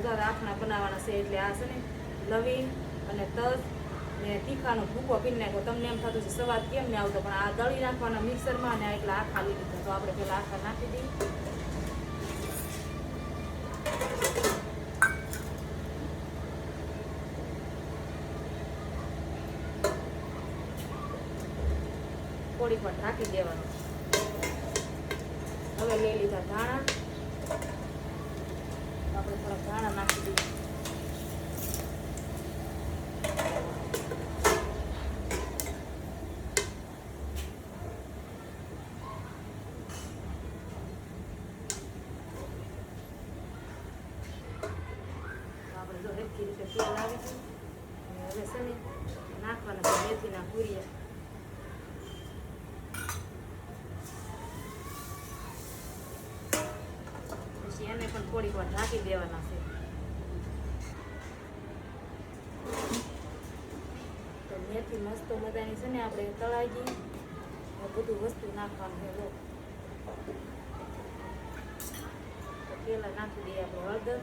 જો આખના બનાવવાના છે એટલે આ છે ને લવિંગ અને તજ ને તીખાનો ભૂકો પીને નાખ્યો. તમને એમ થતું છે સ્વાદ કેમ ને આવતો, પણ આ દળી નાખવાના મિક્સરમાં ને એટલે આખા લઈ લીધા. તો આપણે પેલા આખા નાખી દઈએ. થોડીક વાર ઢાંકી દેવાનું. હવે લઈ લીધા ધાણા, આપણે થોડા ધાણા નાખી દઈએ. આપણે જો હરખી રીતે તેલ આવી ગયું. હવે છે ને નાખવાના મેથીના પૂરિયા. એને પણ થોડીક વાર ઢાંકી દેવાના છે. તો મેથી મસ્ત મજાની છે ને આપણે તળાઈ ગઈ. બધું વસ્તુ નાખવાનું છે. તો પેલા નાખી દઈએ આપણે હળદર,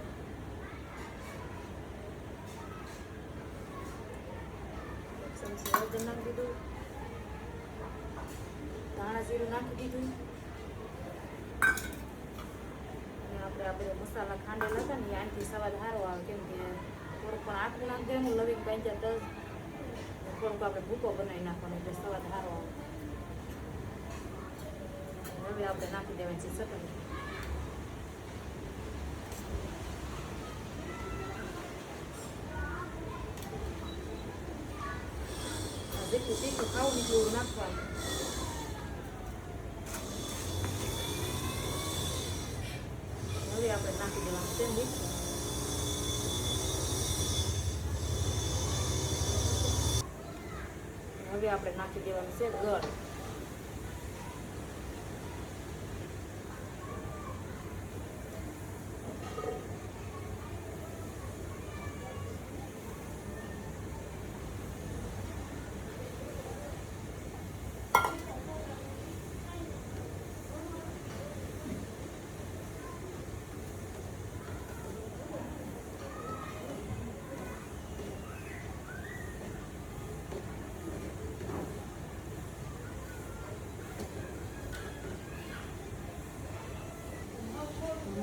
ચમચી હળદર નાખી દીધું, ધાણા જીરું નાખી દીધું. આપણે મસાલા ખાંડેલા હતા ને આનાથી સ્વાદ સારો આવે, કેમ કે થોડુંક પણ આટલું નાખી દેવાનું. લવિંગ પાંચા તજ થોડુંક આપણે ભૂકો બનાવી નાખવાનો એટલે સ્વાદ સારો આવે. હવે આપણે નાખી દેવાની છે ચટણી. જેટલું તીખું ખાવું એટલું નાખવાનું. હવે આપણે નાખી દેવાનું છે મીઠું. હવે આપણે નાખી દેવાનું છે ગળ.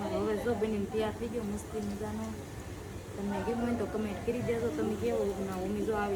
હવે જો બનીને તૈયાર થઈ ગયો મસ્તી મજાનો. તમને ગમ્યું હોય તો કમેન્ટ કરી દેજો તમે કેવો ઉમેદો આવી.